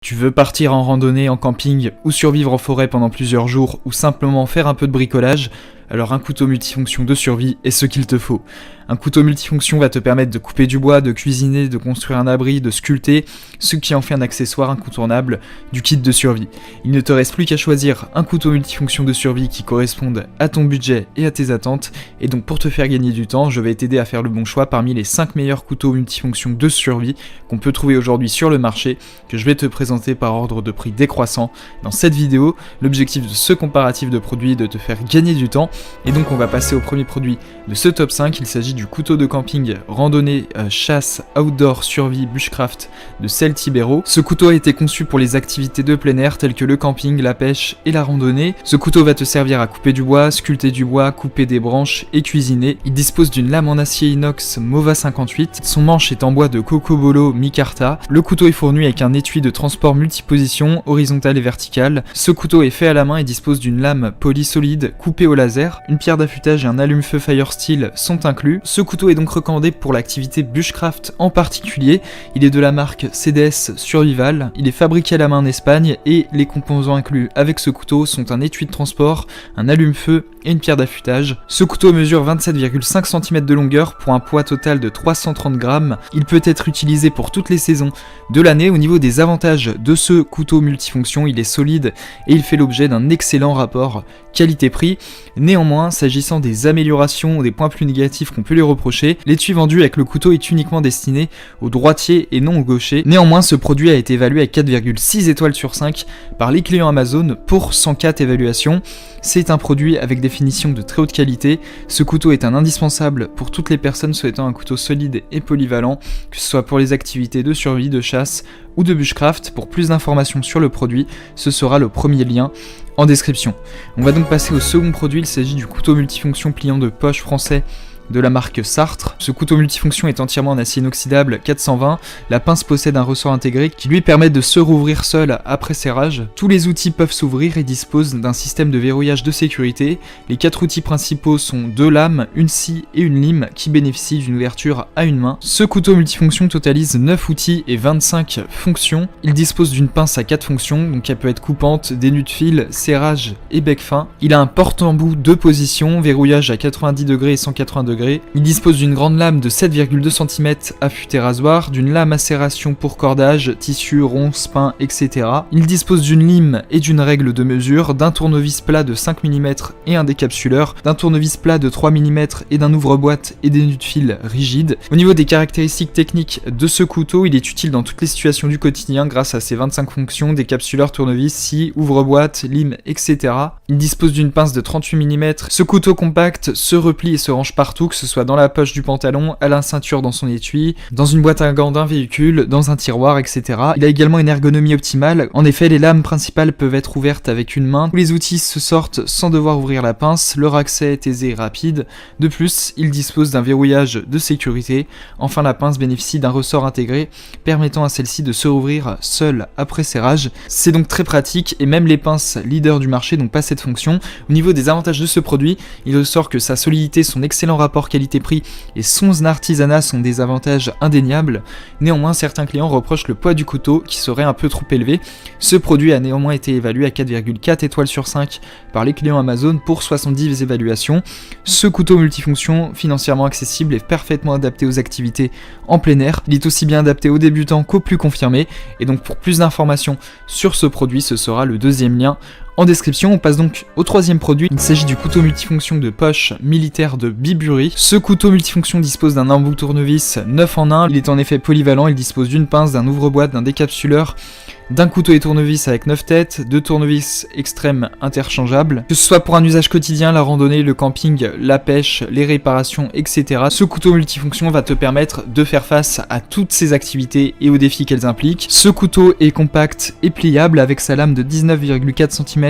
Tu veux partir en randonnée, en camping ou survivre en forêt pendant plusieurs jours ou simplement faire un peu de bricolage, alors un couteau multifonction de survie est ce qu'il te faut. Un couteau multifonction va te permettre de couper du bois, de cuisiner, de construire un abri, de sculpter, ce qui en fait un accessoire incontournable du kit de survie. Il ne te reste plus qu'à choisir un couteau multifonction de survie qui corresponde à ton budget et à tes attentes, et donc pour te faire gagner du temps, je vais t'aider à faire le bon choix parmi les 5 meilleurs couteaux multifonction de survie qu'on peut trouver aujourd'hui sur le marché, que je vais te présenter par ordre de prix décroissant. Dans cette vidéo, l'objectif de ce comparatif de produits est de te faire gagner du temps, et donc on va passer au premier produit de ce top 5, il s'agit du couteau de camping, randonnée, chasse, outdoor, survie, bushcraft de Celtibero. Ce couteau a été conçu pour les activités de plein air telles que le camping, la pêche et la randonnée. Ce couteau va te servir à couper du bois, sculpter du bois, couper des branches et cuisiner. Il dispose d'une lame en acier inox Mova 58, son manche est en bois de Cocobolo micarta. Le couteau est fourni avec un étui de transport multiposition, horizontal et vertical. Ce couteau est fait à la main et dispose d'une lame polysolide coupée au laser. Une pierre d'affûtage et un allume-feu Firesteel sont inclus. Ce couteau est donc recommandé pour l'activité bushcraft en particulier. Il est de la marque CDS Survival. Il est fabriqué à la main en Espagne et les composants inclus avec ce couteau sont un étui de transport, un allume-feu et une pierre d'affûtage. Ce couteau mesure 27,5 cm de longueur pour un poids total de 330 grammes. Il peut être utilisé pour toutes les saisons de l'année. Au niveau des avantages de ce couteau multifonction, il est solide et il fait l'objet d'un excellent rapport qualité-prix. Néanmoins, s'agissant des améliorations ou des points plus négatifs qu'on peut lui reprocher, l'étui vendu avec le couteau est uniquement destiné aux droitiers et non aux gauchers. Néanmoins, ce produit a été évalué à 4,6 étoiles sur 5 par les clients Amazon pour 104 évaluations. C'est un produit avec des finitions de très haute qualité. Ce couteau est un indispensable pour toutes les personnes souhaitant un couteau solide et polyvalent, que ce soit pour les activités de survie, de chasse ou de bushcraft. Pour plus d'informations sur le produit, ce sera le premier lien en description. On va donc passer au second produit, il s'agit du couteau multifonction pliant de poche français de la marque Sartre. Ce couteau multifonction est entièrement en acier inoxydable 420. La pince possède un ressort intégré qui lui permet de se rouvrir seul après serrage. Tous les outils peuvent s'ouvrir et disposent d'un système de verrouillage de sécurité. Les 4 outils principaux sont 2 lames, une scie et une lime qui bénéficient d'une ouverture à une main. Ce couteau multifonction totalise 9 outils et 25 fonctions. Il dispose d'une pince à 4 fonctions, donc elle peut être coupante, dénus de fil, serrage et bec fin. Il a un porte-embout 2 positions, verrouillage à 90 degrés et 180 degrés. Il dispose d'une grande lame de 7,2 cm affûtée rasoir, d'une lame à serration pour cordage, tissu, ronces, pain, etc. Il dispose d'une lime et d'une règle de mesure, d'un tournevis plat de 5 mm et un décapsuleur, d'un tournevis plat de 3 mm et d'un ouvre-boîte et des nœuds de fil rigides. Au niveau des caractéristiques techniques de ce couteau, il est utile dans toutes les situations du quotidien grâce à ses 25 fonctions, décapsuleur, tournevis, scie, ouvre-boîte, lime, etc. Il dispose d'une pince de 38 mm. Ce couteau compact se replie et se range partout, que ce soit dans la poche du pantalon, à la ceinture dans son étui, dans une boîte à gants d'un véhicule, dans un tiroir, etc. Il a également une ergonomie optimale. En effet, les lames principales peuvent être ouvertes avec une main. Tous les outils se sortent sans devoir ouvrir la pince. Leur accès est aisé et rapide. De plus, il dispose d'un verrouillage de sécurité. Enfin, la pince bénéficie d'un ressort intégré permettant à celle-ci de se rouvrir seule après serrage. C'est donc très pratique et même les pinces leaders du marché n'ont pas cette fonction. Au niveau des avantages de ce produit, il ressort que sa solidité, son excellent rapport qualité-prix et son artisanat sont des avantages indéniables. Néanmoins, certains clients reprochent le poids du couteau qui serait un peu trop élevé. Ce produit a néanmoins été évalué à 4,4 étoiles sur 5 par les clients Amazon pour 70 évaluations. Ce couteau multifonction, financièrement accessible, est parfaitement adapté aux activités en plein air. Il est aussi bien adapté aux débutants qu'aux plus confirmés. Et donc pour plus d'informations sur ce produit, ce sera le deuxième lien en description. On passe donc au troisième produit. Il s'agit du couteau multifonction de poche militaire de Biburi. Ce couteau multifonction dispose d'un embout tournevis 9 en 1. Il est en effet polyvalent. Il dispose d'une pince, d'un ouvre-boîte, d'un décapsuleur, d'un couteau et tournevis avec 9 têtes, 2 tournevis extrêmes interchangeables. Que ce soit pour un usage quotidien, la randonnée, le camping, la pêche, les réparations, etc. Ce couteau multifonction va te permettre de faire face à toutes ces activités et aux défis qu'elles impliquent. Ce couteau est compact et pliable avec sa lame de 19,4 cm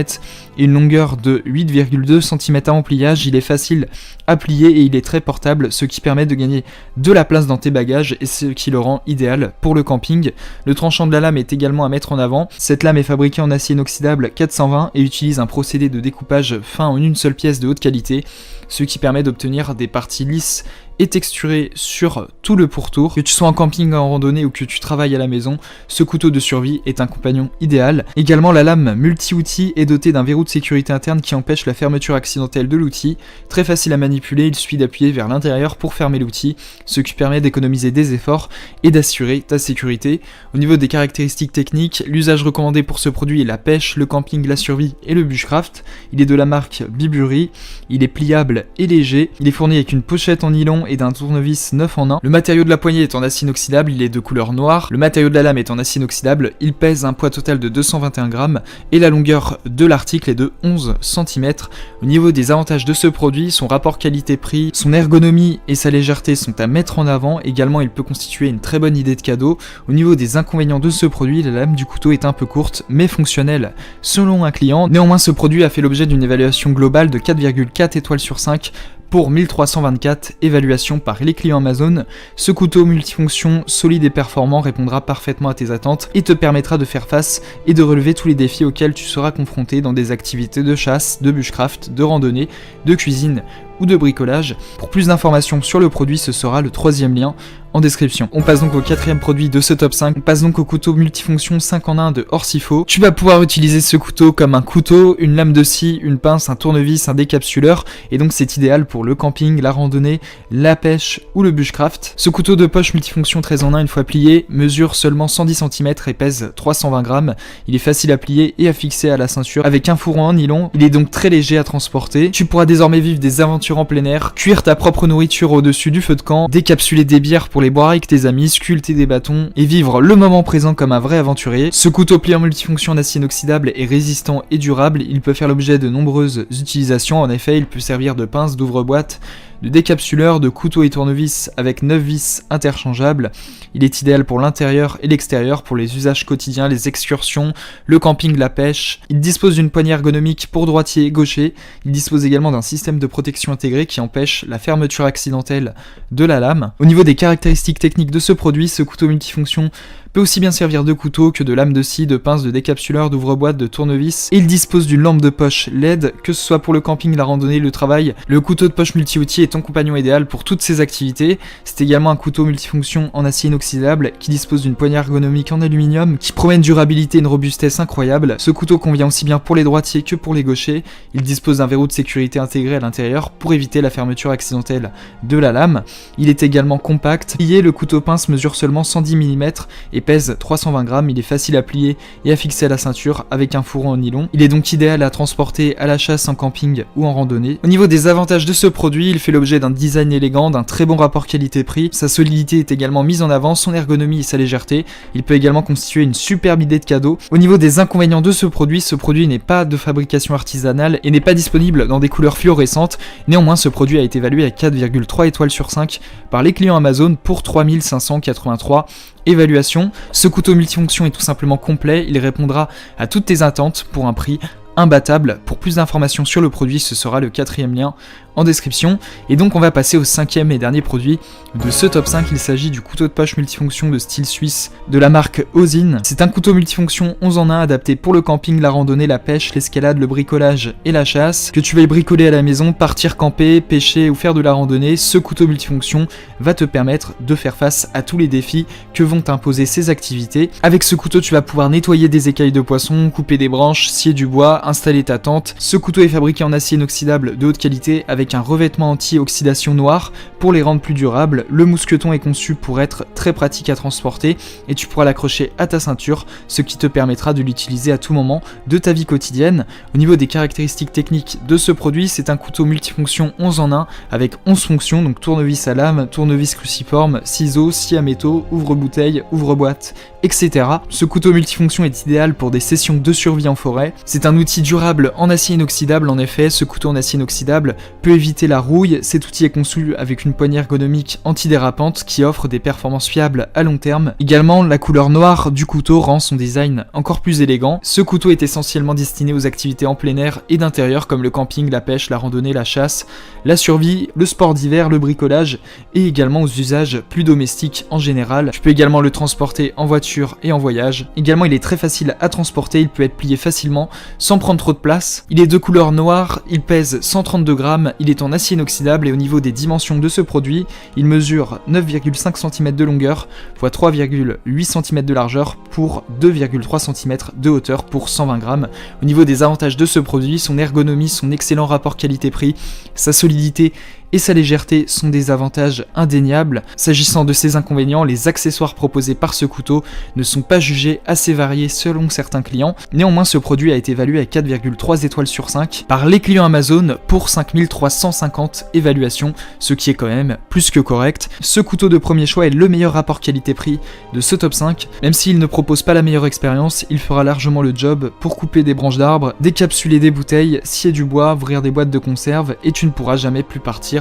et une longueur de 8,2 cm à empliage. Il est facile à plier et il est très portable, ce qui permet de gagner de la place dans tes bagages et ce qui le rend idéal pour le camping. Le tranchant de la lame est également à mettre en avant. Cette lame est fabriquée en acier inoxydable 420 et utilise un procédé de découpage fin en une seule pièce de haute qualité, ce qui permet d'obtenir des parties lisses et texturé sur tout le pourtour. Que tu sois en camping, en randonnée ou que tu travailles à la maison, ce couteau de survie est un compagnon idéal. Également, la lame multi-outil est dotée d'un verrou de sécurité interne qui empêche la fermeture accidentelle de l'outil. Très facile à manipuler, il suffit d'appuyer vers l'intérieur pour fermer l'outil, ce qui permet d'économiser des efforts et d'assurer ta sécurité. Au niveau des caractéristiques techniques, l'usage recommandé pour ce produit est la pêche, le camping, la survie et le bushcraft. Il est de la marque Biburi, il est pliable et léger, il est fourni avec une pochette en nylon et d'un tournevis 9 en 1. Le matériau de la poignée est en acier inoxydable, il est de couleur noire. Le matériau de la lame est en acier inoxydable, il pèse un poids total de 221 grammes et la longueur de l'article est de 11 cm. Au niveau des avantages de ce produit, son rapport qualité-prix, son ergonomie et sa légèreté sont à mettre en avant. Également, il peut constituer une très bonne idée de cadeau. Au niveau des inconvénients de ce produit, la lame du couteau est un peu courte mais fonctionnelle selon un client. Néanmoins, ce produit a fait l'objet d'une évaluation globale de 4,4 étoiles sur 5 pour 1324 évaluations par les clients Amazon. Ce couteau multifonction solide et performant répondra parfaitement à tes attentes et te permettra de faire face et de relever tous les défis auxquels tu seras confronté dans des activités de chasse, de bushcraft, de randonnée, de cuisine ou de bricolage. Pour plus d'informations sur le produit, ce sera le 3e lien en description. On passe donc au 4e produit de ce top 5. On passe donc au couteau multifonction 5 en 1 de Orcifo. Tu vas pouvoir utiliser ce couteau comme un couteau, une lame de scie, une pince, un tournevis, un décapsuleur, et donc c'est idéal pour le camping, la randonnée, la pêche ou le bushcraft. Ce couteau de poche multifonction 13 en 1 une fois plié mesure seulement 110 cm et pèse 320 grammes. Il est facile à plier et à fixer à la ceinture avec un fourreau en nylon. Il est donc très léger à transporter. Tu pourras désormais vivre des aventures en plein air, cuire ta propre nourriture au-dessus du feu de camp, décapsuler des bières pour les boire avec tes amis, sculpter des bâtons et vivre le moment présent comme un vrai aventurier. Ce couteau pliant multifonction en acier inoxydable est résistant et durable. Il peut faire l'objet de nombreuses utilisations. En effet, il peut servir de pince, d'ouvre-boîte, de décapsuleur, de couteau et tournevis avec 9 vis interchangeables. Il est idéal pour l'intérieur et l'extérieur, pour les usages quotidiens, les excursions, le camping, la pêche. Il dispose d'une poignée ergonomique pour droitier et gaucher. Il dispose également d'un système de protection intégré qui empêche la fermeture accidentelle de la lame. Au niveau des caractéristiques techniques de ce produit, ce couteau multifonction peut aussi bien servir de couteau que de lame de scie, de pince, de décapsuleur, d'ouvre-boîte, de tournevis. Et il dispose d'une lampe de poche LED, que ce soit pour le camping, la randonnée, le travail. Le couteau de poche multi-outil est ton compagnon idéal pour toutes ces activités. C'est également un couteau multifonction en acier inoxydable qui dispose d'une poignée ergonomique en aluminium qui promet une durabilité et une robustesse incroyable. Ce couteau convient aussi bien pour les droitiers que pour les gauchers. Il dispose d'un verrou de sécurité intégré à l'intérieur pour éviter la fermeture accidentelle de la lame. Il est également compact. Plié, le couteau pince mesure seulement 110 mm et pèse 320 grammes. Il est facile à plier et à fixer à la ceinture avec un fourreau en nylon. Il est donc idéal à transporter à la chasse, en camping ou en randonnée. Au niveau des avantages de ce produit, il fait l'objet d'un design élégant, d'un très bon rapport qualité-prix. Sa solidité est également mise en avant, son ergonomie et sa légèreté. Il peut également constituer une superbe idée de cadeau. Au niveau des inconvénients de ce produit n'est pas de fabrication artisanale et n'est pas disponible dans des couleurs fluorescentes. Néanmoins, ce produit a été évalué à 4,3 étoiles sur 5 par les clients Amazon pour 3583 évaluations. Ce couteau multifonction est tout simplement complet, il répondra à toutes tes attentes pour un prix imbattable. Pour plus d'informations sur le produit, ce sera le 4e lien en description. Et donc on va passer au 5e et dernier produit de ce top 5. Il s'agit du couteau de poche multifonction de style suisse de la marque Ozin. C'est un couteau multifonction 11 en 1 adapté pour le camping, la randonnée, la pêche, l'escalade, le bricolage et la chasse. Que tu veuilles bricoler à la maison, partir camper, pêcher ou faire de la randonnée, ce couteau multifonction va te permettre de faire face à tous les défis que vont t'imposer ces activités. Avec ce couteau, tu vas pouvoir nettoyer des écailles de poisson, couper des branches, scier du bois, installer ta tente. Ce couteau est fabriqué en acier inoxydable de haute qualité avec un revêtement anti-oxydation noir pour les rendre plus durables. Le mousqueton est conçu pour être très pratique à transporter et tu pourras l'accrocher à ta ceinture, ce qui te permettra de l'utiliser à tout moment de ta vie quotidienne. Au niveau des caractéristiques techniques de ce produit, c'est un couteau multifonction 11 en 1 avec 11 fonctions, donc tournevis à lame, tournevis cruciforme, ciseaux, scie à métaux, ouvre-bouteille, ouvre-boîte, etc. Ce couteau multifonction est idéal pour des sessions de survie en forêt. C'est un outil durable en acier inoxydable. En effet, ce couteau en acier inoxydable peut éviter la rouille. Cet outil est conçu avec une poignée ergonomique antidérapante qui offre des performances fiables à long terme. Également, la couleur noire du couteau rend son design encore plus élégant. Ce couteau est essentiellement destiné aux activités en plein air et d'intérieur comme le camping, la pêche, la randonnée, la chasse, la survie, le sport d'hiver, le bricolage et également aux usages plus domestiques en général. Tu peux également le transporter en voiture et en voyage. Également, il est très facile à transporter, il peut être plié facilement sans prendre trop de place. Il est de couleur noire, il pèse 132 grammes il est en acier inoxydable et au niveau des dimensions de ce produit, il mesure 9,5 cm de longueur, fois 3,8 cm de largeur pour 2,3 cm de hauteur pour 120 grammes. Au niveau des avantages de ce produit, son ergonomie, son excellent rapport qualité-prix, sa solidité et sa légèreté sont des avantages indéniables. S'agissant de ses inconvénients, les accessoires proposés par ce couteau ne sont pas jugés assez variés selon certains clients. Néanmoins, ce produit a été évalué à 4,3 étoiles sur 5 par les clients Amazon pour 5350 évaluations, ce qui est quand même plus que correct. Ce couteau de premier choix est le meilleur rapport qualité-prix de ce top 5. Même s'il ne propose pas la meilleure expérience, il fera largement le job pour couper des branches d'arbres, décapsuler des bouteilles, scier du bois, ouvrir des boîtes de conserve, et tu ne pourras jamais plus partir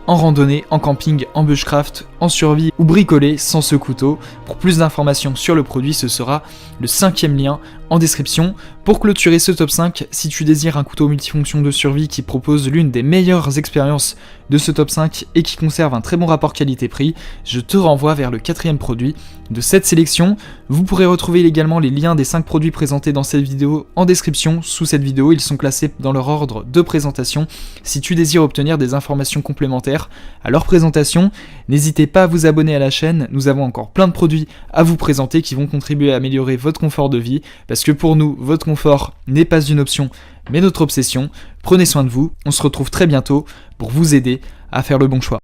en randonnée, en camping, en bushcraft, en survie ou bricoler sans ce couteau. Pour plus d'informations sur le produit, ce sera le 5e lien en description. Pour clôturer ce top 5, si tu désires un couteau multifonction de survie qui propose l'une des meilleures expériences de ce top 5 et qui conserve un très bon rapport qualité-prix, je te renvoie vers le 4e produit de cette sélection. Vous pourrez retrouver également les liens des 5 produits présentés dans cette vidéo en description sous cette vidéo. Ils sont classés dans leur ordre de présentation. Si tu désires obtenir des informations complémentaires à leur présentation, n'hésitez pas à vous abonner à la chaîne. Nous avons encore plein de produits à vous présenter qui vont contribuer à améliorer votre confort de vie, parce que pour nous, votre confort n'est pas une option, mais notre obsession. Prenez soin de vous, on se retrouve très bientôt pour vous aider à faire le bon choix.